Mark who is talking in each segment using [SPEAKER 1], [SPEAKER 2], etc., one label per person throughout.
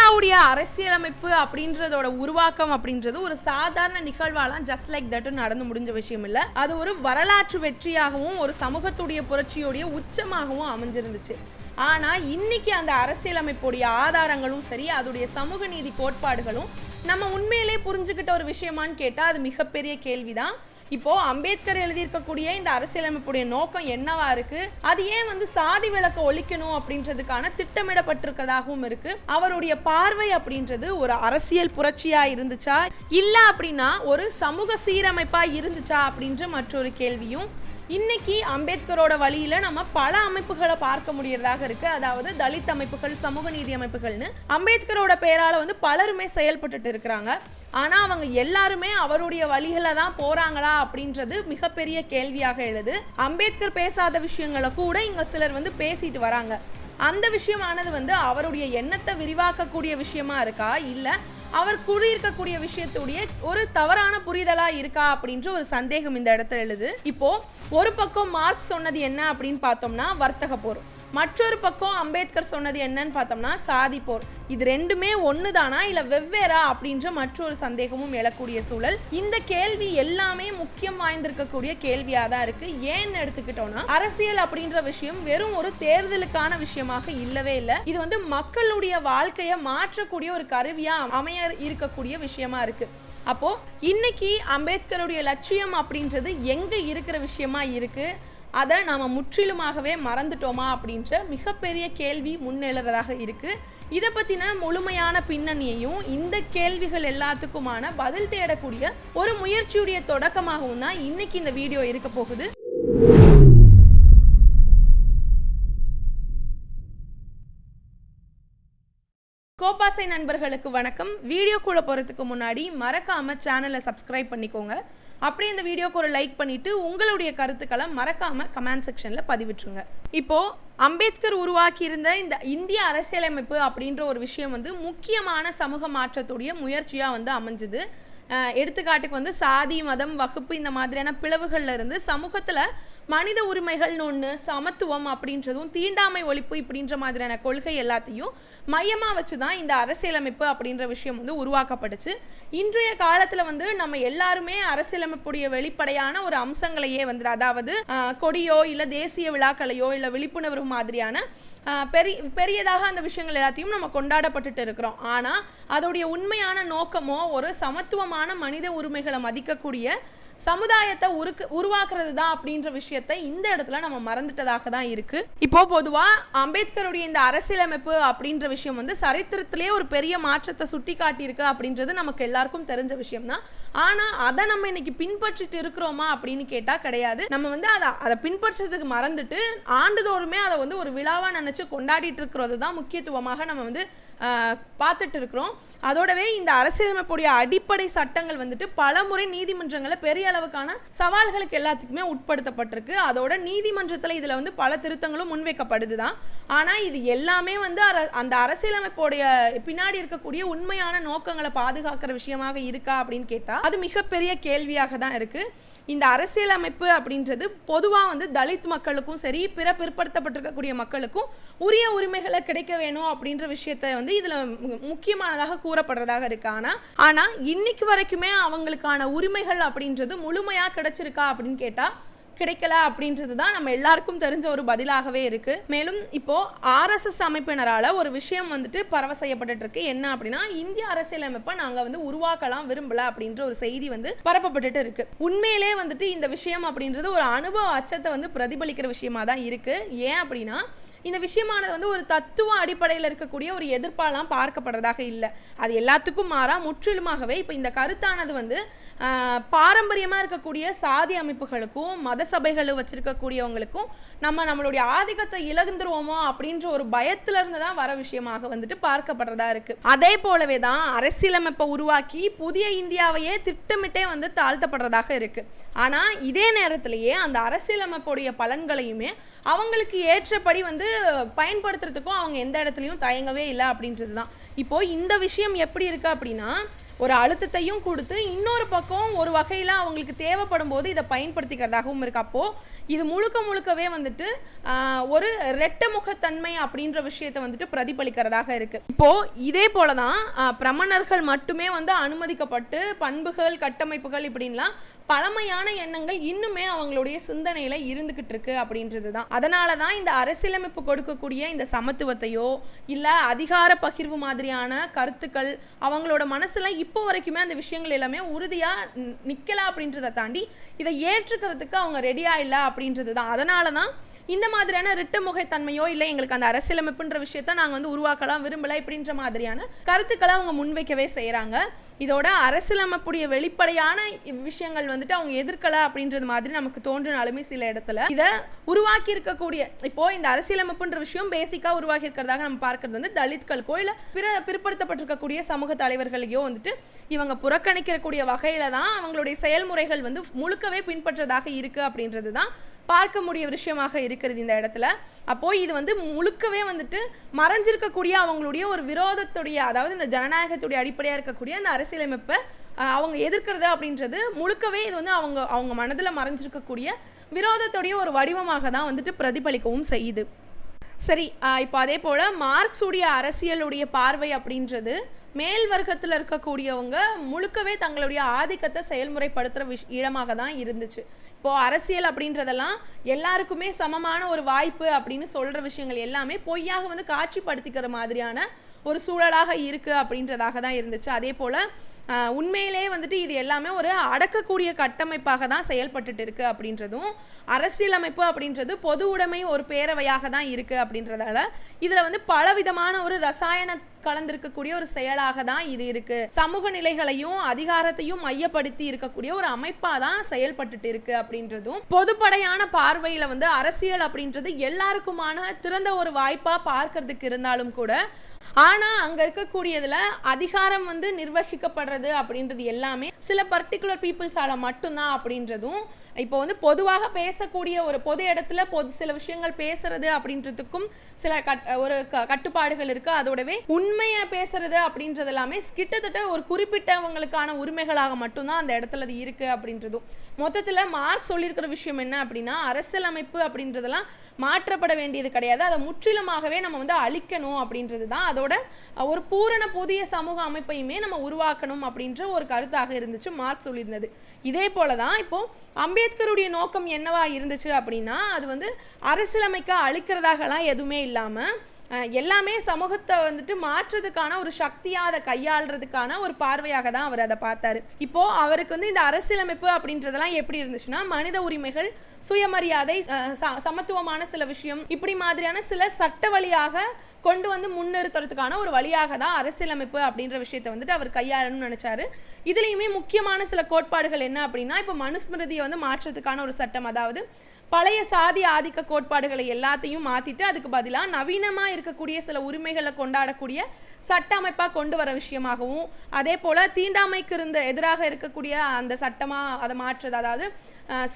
[SPEAKER 1] இந்தியாவுடைய அரசியலமைப்பு அப்படின்றதோட உருவாக்கம் அப்படின்றது ஒரு சாதாரண நிகழ்வாலாம் ஜஸ்ட் லைக் தட் நடந்து முடிஞ்ச விஷயம் இல்ல. அது ஒரு வரலாற்று வெற்றியாகவும் ஒரு சமூகத்துடைய புரட்சியோடைய உச்சமாகவும் அமைஞ்சிருந்துச்சு. ஆனா இன்னைக்கு அந்த அரசியலமைப்புடைய ஆதாரங்களும் சரி, அதோடைய சமூக நீதி கோட்பாடுகளும் நம்ம உண்மையிலே புரிஞ்சுக்கிட்ட ஒரு விஷயமான்னு கேட்டா அது மிகப்பெரிய கேள்விதான். இப்போ அம்பேத்கர் எழுதியிருக்கக்கூடிய இந்த அரசியலமைப்புடைய நோக்கம் என்னவா இருக்கு, அது ஏன் சாதி விலக்க ஒழிக்கணும் அப்படின்றதுக்கான திட்டமிடப்பட்டிருக்கதாகவும் இருக்கு. அவருடைய பார்வை அப்படின்றது ஒரு அரசியல் புரட்சியா இருந்துச்சா இல்ல அப்படின்னா ஒரு சமூக சீரமைப்பா இருந்துச்சா அப்படின்ற மற்றொரு கேள்வியும் இன்னைக்கு அம்பேத்கரோட வழியில நம்ம பல அமைப்புகளை பார்க்க முடியறதாக இருக்கு. அதாவது தலித் அமைப்புகள், சமூக நீதி அமைப்புகள்னு அம்பேத்கரோட பேரால பலருமே செயல்பட்டு இருக்கிறாங்க. ஆனா அவங்க எல்லாருமே அவருடைய வழிகளை தான் போறாங்களா அப்படின்றது மிகப்பெரிய கேள்வியாக எழுது. அம்பேத்கர் பேசாத விஷயங்களை கூட இங்க சிலர் பேசிட்டு வராங்க. அந்த விஷயமானது அவருடைய எண்ணத்தை விரிவாக்கக்கூடிய விஷயமா இருக்கா இல்ல அவர் கூறியிருக்கக்கூடிய விஷயத்துடைய ஒரு தவறான புரிதலா இருக்கா அப்படின்ற ஒரு சந்தேகம் இந்த இடத்துல எழுது. இப்போ ஒரு பக்கம் மார்க்ஸ் சொன்னது என்ன அப்படின்னு பார்த்தோம்னா வர்த்தக போர், மற்றொரு பக்கம் அம்பேத்கர் சொன்னது என்னன்னு பார்த்தோம்னா சாதி போர். இது ரெண்டுமே ஒண்ணுதானா இல்ல வெவ்வேறா அப்படின்ற மற்றொரு சந்தேகமும் எழக்கூடிய சூழல். இந்த கேள்வி எல்லாமே முக்கியம் வாய்ந்திருக்கக்கூடிய கேள்வியா தான் இருக்கு. ஏன்னு எடுத்துக்கிட்டோம்னா அரசியல் அப்படின்ற விஷயம் வெறும் ஒரு தேர்தலுக்கான விஷயமாக இல்லவே இல்லை. இது மக்களுடைய வாழ்க்கையை மாற்றக்கூடிய ஒரு கருவியா அமைய இருக்கக்கூடிய விஷயமா இருக்கு. அப்போ இன்னைக்கு அம்பேத்கருடைய லட்சியம் அப்படின்றது எங்க இருக்கிற விஷயமா இருக்கு, அதை நாம முற்றிலுமாகவே மறந்துட்டோமா அப்படின்ற மிகப்பெரிய கேள்வி முன்னெழுறதாக இருக்கு. இதை பத்தின முழுமையான பின்னணியையும் இந்த கேள்விகள் எல்லாத்துக்குமான பதில் தேடக்கூடிய ஒரு முயற்சியுடைய தொடக்கமாகவும் தான் இன்னைக்கு இந்த வீடியோ இருக்க போகுது. கோபாசை நண்பர்களுக்கு வணக்கம். வீடியோக்குள்ள போறதுக்கு முன்னாடி மறக்காம சேனலை சப்ஸ்கிரைப் பண்ணிக்கோங்க. அப்படியே இந்த வீடியோக்கு ஒரு லைக் பண்ணிட்டு உங்களுடைய கருத்துக்களை மறக்காம கமெண்ட் செக்ஷன்ல பதிவிட்டுருங்க. இப்போ அம்பேத்கர் உருவாக்கி இருந்த இந்த இந்திய அரசியலமைப்பு அப்படின்ற ஒரு விஷயம் முக்கியமான சமூக மாற்றத்துடைய முயற்சியா அமைஞ்சுது. எடுத்துக்காட்டுக்கு சாதி, மதம், வகுப்பு இந்த மாதிரியான பிளவுகள்ல இருந்து சமூகத்துல மனித உரிமைகள்னு ஒன்று, சமத்துவம் அப்படின்றதும், தீண்டாமை ஒழிப்பு இப்படின்ற மாதிரியான கொள்கை எல்லாத்தையும் மையமாக வச்சு தான் இந்த அரசியலமைப்பு அப்படின்ற விஷயம் உருவாக்கப்பட்டுச்சு. இன்றைய காலத்தில் நம்ம எல்லாருமே அரசியலமைப்புடைய வெளிப்படையான ஒரு அம்சங்களையே அதாவது கொடியோ இல்லை தேசிய விழாக்களையோ இல்லை விழிப்புணர்வு மாதிரியான பெரியதாக அந்த விஷயங்கள் எல்லாத்தையும் நம்ம கொண்டாடப்பட்டுட்டு இருக்கிறோம். ஆனால் அதோடைய உண்மையான நோக்கமோ ஒரு சமத்துவமான மனித உரிமைகளை மதிக்கக்கூடிய சமுதாயத்தை உருவாக்குறது தான் அப்படின்ற விஷயத்தை இந்த இடத்துல நம்ம மறந்துட்டதாக தான் இருக்கு. இப்போ பொதுவா அம்பேத்கருடைய இந்த அரசியலமைப்பு அப்படின்ற விஷயம் சரித்திரத்திலே ஒரு பெரிய மாற்றத்தை சுட்டி காட்டியிருக்கு அப்படின்றது நமக்கு எல்லாருக்கும் தெரிஞ்ச விஷயம் தான். ஆனா அதை நம்ம இன்னைக்கு பின்பற்றிட்டு இருக்கிறோமா அப்படின்னு கேட்டா கிடையாது. நம்ம அதை பின்பற்றதுக்கு மறந்துட்டு ஆண்டுதோறுமே அதை ஒரு விழாவா நினைச்சு கொண்டாடிட்டு இருக்கிறது தான் முக்கியத்துவமாக நம்ம பார்த்துட்டு இருக்கிறோம். அதோடவே இந்த அரசியலமைப்புடைய அடிப்படை சட்டங்கள் பல முறை நீதிமன்றங்களில் பெரிய அளவுக்கான சவால்களுக்கு எல்லாத்துக்குமே உட்படுத்தப்பட்டிருக்கு. அதோட நீதிமன்றத்தில் இதுல பல திருத்தங்களும் முன்வைக்கப்படுதுதான். ஆனா இது எல்லாமே அந்த அரசியலமைப்புடைய பின்னாடி இருக்கக்கூடிய உண்மையான நோக்கங்களை பாதுகாக்கிற விஷயமாக இருக்கா அப்படின்னு கேட்டா அது மிகப்பெரிய கேள்வியாக தான் இருக்கு. இந்த அரசியலமைப்பு அப்படின்றது பொதுவாக தலித் மக்களுக்கும் சரி, பிற பிற்படுத்தப்பட்டிருக்கக்கூடிய மக்களுக்கும் உரிய உரிமைகளை கிடைக்க வேணும் அப்படின்ற விஷயத்த இதில் முக்கியமானதாக கூறப்படுறதாக இருக்கு. ஆனால் இன்னைக்கு வரைக்குமே அவங்களுக்கான உரிமைகள் அப்படின்றது முழுமையாக கிடைச்சிருக்கா அப்படின்னு கேட்டால் கிடைக்கல அப்படின்றது தான் நம்ம எல்லாருக்கும் தெரிஞ்ச ஒரு பதிலாகவே இருக்கு. மேலும் இப்போ RSS அமைப்பினரால ஒரு விஷயம் பரவ செய்யப்பட்டு இருக்கு. என்ன அப்படின்னா இந்திய அரசியலமைப்பை நாங்க உருவாக்கலாம் விரும்பல அப்படின்ற ஒரு செய்தி பரப்பப்பட்டு இருக்கு. உண்மையிலே இந்த விஷயம் அப்படின்றது ஒரு அனுபவ அச்சத்தை பிரதிபலிக்கிற விஷயமா தான் இருக்கு. ஏன் அப்படின்னா இந்த விஷயமானது ஒரு தத்துவ அடிப்படையில் இருக்கக்கூடிய ஒரு எதிர்ப்பாலாம் பார்க்கப்படுறதாக இல்லை. அது எல்லாத்துக்கும் மாறா முற்றிலுமாகவே இப்போ இந்த கருத்தானது பாரம்பரியமாக இருக்கக்கூடிய சாதி அமைப்புகளுக்கும் மத சபைகளும் வச்சிருக்கக்கூடியவங்களுக்கும் நம்மளுடைய ஆதிக்கத்தை இழந்துருவோமோ அப்படின்ற ஒரு பயத்துல இருந்து தான் வர விஷயமாக பார்க்கப்படுறதா இருக்கு. அதே போலவே தான் அரசியலமைப்பை உருவாக்கி புதிய இந்தியாவையே திட்டமிட்டே தாழ்த்தப்படுறதாக இருக்கு. ஆனா இதே நேரத்திலேயே அந்த அரசியலமைப்புடைய பலன்களையுமே அவங்களுக்கு ஏற்றபடி பயன்படுத்துறதுக்கும் அவங்க எந்த இடத்துலையும் தயங்கவே இல்லை அப்படின்றது தான். இப்போ இந்த விஷயம் எப்படி இருக்கு அப்படின்னா ஒரு அழுத்தத்தையும் கொடுத்து இன்னொரு பக்கம் ஒரு வகையில் அவங்களுக்கு தேவைப்படும் போது இதை பயன்படுத்திக்கிறதாகவும் இருக்கு. அப்போது இது முழுக்கவே வந்துட்டு ஒரு ரெட்டமுகத்தன்மை அப்படின்ற விஷயத்தை வந்துட்டு பிரதிபலிக்கிறதாக இருக்கு. இப்போ இதே போல தான் பிரமணர்கள் மட்டுமே வந்து அனுமதிக்கப்பட்டு பண்புகள் கட்டமைப்புகள் இப்படின்லாம் பழமையான எண்ணங்கள் இன்னுமே அவங்களுடைய சிந்தனையில இருந்துகிட்டு இருக்கு அப்படின்றது தான். அதனால தான் இந்த அரசியலமைப்பு கொடுக்கக்கூடிய இந்த சமத்துவத்தையோ இல்லை அதிகார பகிர்வு மாதிரியான கருத்துக்கள் அவங்களோட மனசுல இப்போ வரைக்குமே அந்த விஷயங்கள் எல்லாமே உறுதியா நிக்கல அப்படின்றத தாண்டி இதை ஏற்றுக்கிறதுக்கு அவங்க ரெடியா இல்லை அப்படின்றது தான். அதனால தான் இந்த மாதிரியான ரிட்டமுகைத்தன்மையோ இல்லை எங்களுக்கு அந்த அரசியலமைப்புன்ற விஷயத்த நாங்கள் வந்து உருவாக்கலாம் விரும்பலை இப்படின்ற மாதிரியான கருத்துக்களை அவங்க முன்வைக்கவே செய்கிறாங்க. இதோட அரசியலமைப்புடைய வெளிப்படையான விஷயங்கள் வந்துட்டு அவங்க எதிர்க்கலை அப்படின்றது மாதிரி நமக்கு தோன்றினாலுமே சில இடத்துல இதை உருவாக்கி இருக்கக்கூடிய இப்போ இந்த அரசியலமைப்புன்ற விஷயம் பேசிக்காக உருவாக்கி இருக்கிறதாக நம்ம பார்க்கறது வந்து தலித்களுக்கோ இல்லை பிற்படுத்தப்பட்டிருக்கக்கூடிய சமூக தலைவர்களையோ வந்துட்டு இவங்க புறக்கணிக்கக்கூடிய வகையில தான் அவங்களுடைய செயல்முறைகள் வந்து முழுக்கவே பின்பற்றதாக இருக்கு அப்படின்றது தான் பார்க்க முடிய விஷயமாக இருக்கிறது இந்த இடத்துல. அப்போ இது வந்து முழுக்கவே வந்துட்டு மறைஞ்சிருக்கக்கூடிய அவங்களுடைய ஒரு விரோதத்துடைய, அதாவது இந்த ஜனநாயகத்துடைய அடிப்படையாக இருக்கக்கூடிய அந்த அரசியலமைப்பை அவங்க எதிர்க்கிறது அப்படின்றது முழுக்கவே இது வந்து அவங்க மனதில் மறைஞ்சிருக்கக்கூடிய விரோதத்துடைய ஒரு வடிவமாக தான் வந்துட்டு பிரதிபலிக்கவும் செய்யுது. சரி, இப்போ அதே போல் மார்க்ஸுடைய அரசியலுடைய பார்வை அப்படின்றது மேல் வர்க்கத்தில் இருக்கக்கூடியவங்க முழுக்கவே தங்களுடைய ஆதிக்கத்தை செயல்முறைப்படுத்துகிற இடமாக தான் இருந்துச்சு. இப்போது அரசியல் அப்படின்றதெல்லாம் எல்லாருக்குமே சமமான ஒரு வாய்ப்பு அப்படின்னு சொல்கிற விஷயங்கள் எல்லாமே பொய்யாக வந்து காட்சிப்படுத்திக்கிற மாதிரியான ஒரு சூழலாக இருக்குது அப்படின்றதாக தான் இருந்துச்சு. அதே போல் உண்மையிலே வந்துட்டு இது எல்லாமே ஒரு அடக்கக்கூடிய கட்டமைப்பாக தான் செயல்பட்டுட்டு இருக்கு அப்படின்றதும், அரசியலமைப்பு அப்படின்றது பொது உடைமை ஒரு பேரவையாக தான் இருக்கு அப்படின்றதால இதுல வந்து பலவிதமான ஒரு ரசாயன கலந்திருக்கக்கூடிய ஒரு செயலாக தான் இது இருக்கு. சமூக நிலைகளையும் அதிகாரத்தையும் மையப்படுத்தி இருக்கக்கூடிய ஒரு அமைப்பா தான் செயல்பட்டுட்டு இருக்கு அப்படின்றதும், பொதுப்படையான பார்வையில வந்து அரசியல் அப்படின்றது எல்லாருக்குமான திறந்த ஒரு வாய்ப்பா பார்க்கறதுக்கு இருந்தாலும் கூட, ஆனா அங்க இருக்கக்கூடியதுல அதிகாரம் வந்து நிர்வகிக்கப்படுறது அப்படின்றது எல்லாமே சில பர்டிகுலர் பீப்புள்ஸால மட்டும்தான் அப்படின்றதும், இப்போ வந்து பொதுவாக பேசக்கூடிய ஒரு பொது இடத்துல சில விஷயங்கள் பேசுறது அப்படின்றதுக்கும் சில கட்டுப்பாடுகள் இருக்கு. அதோடவே உண்மையை பேசுறது அப்படின்றது எல்லாமே கிட்டத்தட்ட ஒரு குறிப்பிட்டவங்களுக்கான உரிமைகளாக மட்டும்தான் அந்த இடத்துல அது இருக்கு அப்படின்றதும். மொத்தத்துல மார்க்ஸ் சொல்லியிருக்கிற விஷயம் என்ன அப்படின்னா, அரசியலமைப்பு அப்படின்றதெல்லாம் மாற்றப்பட வேண்டியது கிடையாது, அதை முற்றிலுமாகவே நம்ம வந்து அழிக்கணும் அப்படின்றது தான். அதோட ஒரு பூரண புதிய சமூக அமைப்பையுமே நம்ம உருவாக்கணும் அப்படின்ற ஒரு கருத்தாக இருந்துச்சு மார்க்ஸ் சொல்லியிருந்தது. இதே போலதான் இப்போ அம்பேத்கருடைய நோக்கம் என்னவா இருந்துச்சு அப்படின்னா, அது வந்து அரசியலமைக்க அழிக்கிறதாகலாம் எதுவுமே இல்லாம எல்லாமே சமூகத்தை வந்துட்டு மாற்றுறதுக்கான ஒரு சக்தியா அதை கையாளுறதுக்கான ஒரு பார்வையாக தான் அவர் அதை பார்த்தாரு. இப்போ அவருக்கு வந்து இந்த அரசியலமைப்பு அப்படின்றதெல்லாம் எப்படி இருந்துச்சுன்னா, மனித உரிமைகள், சுயமரியாதை, சமத்துவமான சில விஷயம் இப்படி மாதிரியான சில சட்ட வழியாக கொண்டு வந்து முன்னிறுத்துறதுக்கான ஒரு வழியாக தான் அரசியலமைப்பு அப்படின்ற விஷயத்தை வந்துட்டு அவர் கையாளணும்னு நினைச்சாரு. இதுலயுமே முக்கியமான சில கோட்பாடுகள் என்ன அப்படின்னா, இப்போ மனுஸ்மிருதியை வந்து மாற்றுறதுக்கான ஒரு சட்டம், அதாவது பழைய சாதி ஆதிக்க கோட்பாடுகளை எல்லாத்தையும் மாற்றிட்டு அதுக்கு பதிலாக நவீனமாக இருக்கக்கூடிய சில உரிமைகளை கொண்டாடக்கூடிய சட்ட அமைப்பாக கொண்டு வர விஷயமாகவும், அதே போல் தீண்டாமைக்கு எதிராக இருக்கக்கூடிய அந்த சட்டமாக அதை மாற்றுறது, அதாவது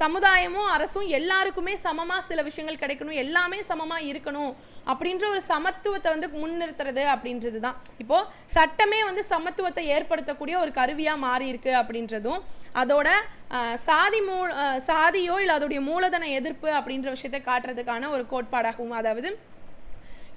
[SPEAKER 1] சமுதாயமும் அரசும் எல்லாருக்குமே சமமாக சில விஷயங்கள் கிடைக்கணும், எல்லாமே சமமாக இருக்கணும் அப்படின்ற ஒரு சமத்துவத்தை வந்து முன்னிறுத்துறது அப்படின்றது தான். இப்போது சட்டமே வந்து சமத்துவத்தை ஏற்படுத்தக்கூடிய ஒரு கருவியாக மாறி இருக்கு அப்படின்றதும், அதோட சாதியோ இல்லை அதோடைய மூலதன எதிர்ப்பு அப்படின்ற விஷயத்தை காட்டுறதுக்கான ஒரு கோட்பாடாகவும், அதாவது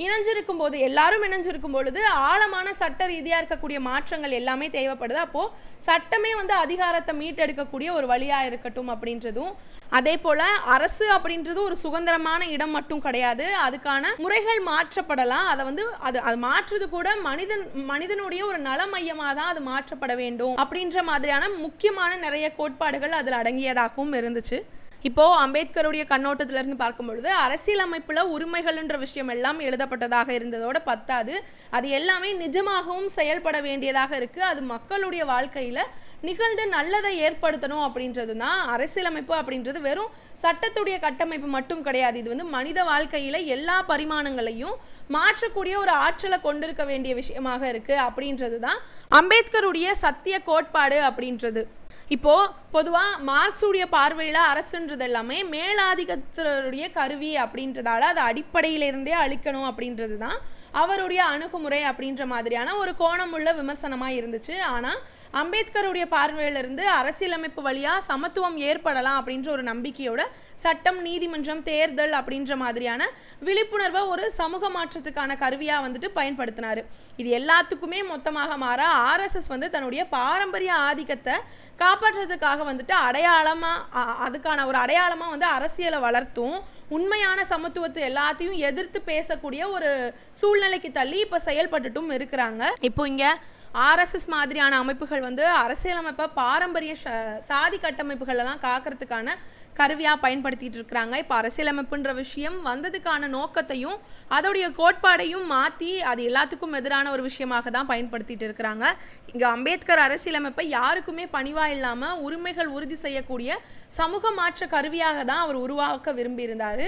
[SPEAKER 1] இணைஞ்சிருக்கும் போது எல்லாரும் இணைஞ்சிருக்கும் பொழுது ஆழமான சட்ட ரீதியாக இருக்கக்கூடிய மாற்றங்கள் எல்லாமே தேவைப்படுது. அப்போது சட்டமே வந்து அதிகாரத்தை மீட்டெடுக்கக்கூடிய ஒரு வழியாக இருக்கட்டும் அப்படின்றதும், அதே போல் அரசு அப்படின்றது ஒரு சுதந்திரமான இடம் மட்டும் கிடையாது, அதுக்கான முறைகள் மாற்றப்படலாம், அதை வந்து அது மாற்றுறது கூட மனிதனுடைய ஒரு நல மையமாக தான் அது மாற்றப்பட வேண்டும் அப்படின்ற மாதிரியான முக்கியமான நிறைய கோட்பாடுகள் அதில் அடங்கியதாகவும் இருந்துச்சு. இப்போது அம்பேத்கருடைய கண்ணோட்டத்திலிருந்து பார்க்கும் பொழுது அரசியலமைப்பில் உரிமைகள்ன்ற விஷயம் எல்லாம் எழுதப்பட்டதாக இருந்ததோட பத்தாது, அது எல்லாமே நிஜமாகவும் செயல்பட வேண்டியதாக இருக்குது. அது மக்களுடைய வாழ்க்கையில் நிகழ்ந்து நல்லதை ஏற்படுத்தணும் அப்படின்றது தான் அரசியலமைப்பு அப்படின்றது. வெறும் சட்டத்துடைய கட்டமைப்பு மட்டும் கிடையாது, இது வந்து மனித வாழ்க்கையில் எல்லா பரிமாணங்களையும் மாற்றக்கூடிய ஒரு ஆற்றலை கொண்டிருக்க வேண்டிய விஷயமாக இருக்குது அப்படின்றது தான் அம்பேத்கருடைய சத்திய கோட்பாடு அப்படின்றது. இப்போது பொதுவாக மார்க்ஸுடைய பார்வையில் அரசுன்றது எல்லாமே மேலாதிக்கத்தினுடைய கருவி அப்படின்றதால அதை அடிப்படையிலிருந்தே அழிக்கணும் அப்படின்றது தான் அவருடைய அணுகுமுறை அப்படின்ற மாதிரியான ஒரு கோணமுள்ள விமர்சனமாக இருந்துச்சு. ஆனால் அம்பேத்கருடைய பார்வையிலிருந்து அரசியலமைப்பு வழியாக சமத்துவம் ஏற்படலாம் அப்படின்ற ஒரு நம்பிக்கையோட சட்டம், நீதிமன்றம், தேர்தல் அப்படின்ற மாதிரியான விழிப்புணர்வை ஒரு சமூக மாற்றத்துக்கான கருவியாக வந்துட்டு பயன்படுத்தினார். இது எல்லாத்துக்குமே மொத்தமாக மாற ஆர்எஸ்எஸ் வந்து தன்னுடைய பாரம்பரிய ஆதிக்கத்தை காப்பாற்றுறதுக்காக வந்துட்டு அதுக்கான ஒரு அடையாளமாக வந்து அரசியலை வளர்த்தும் உண்மையான சமத்துவத்தை எல்லாத்தையும் எதிர்த்து பேசக்கூடிய ஒரு சூழ்நிலைக்கு தள்ளி இப்போ செயல்பட்டுட்டும் இருக்கிறாங்க. இப்போ இங்கே ஆர்எஸ்எஸ் மாதிரியான அமைப்புகள் வந்து அரசியலமைப்பை பாரம்பரிய சாதி கட்டமைப்புகள் எல்லாம் காக்கிறதுக்கான கருவியாக பயன்படுத்திட்டு இருக்கிறாங்க. இப்போ அரசியலமைப்புன்ற விஷயம் வந்ததுக்கான நோக்கத்தையும் அதோடைய கோட்பாடையும் மாற்றி அது எல்லாத்துக்கும் எதிரான ஒரு விஷயமாக தான் பயன்படுத்திட்டு இருக்கிறாங்க. இங்கே அம்பேத்கர் அரசியலமைப்பை யாருக்குமே பணிவாக இல்லாமல் உரிமைகள் உறுதி செய்யக்கூடிய சமூக மாற்ற கருவியாக தான் அவர் உருவாக்க விரும்பியிருந்தார்.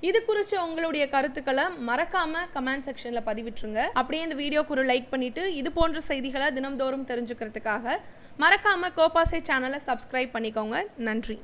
[SPEAKER 1] இது குறித்து உங்களுடைய கருத்துக்களை மறக்காம கமெண்ட் செக்ஷனில் பதிவிட்டுருங்க. அப்படியே இந்த வீடியோக்கு ஒரு லைக் பண்ணிட்டு இது போன்ற செய்திகளை தினம்தோறும் தெரிஞ்சுக்கிறதுக்காக மறக்காம கோபாசை சேனலை சப்ஸ்கிரைப் பண்ணிக்கோங்க. நன்றி.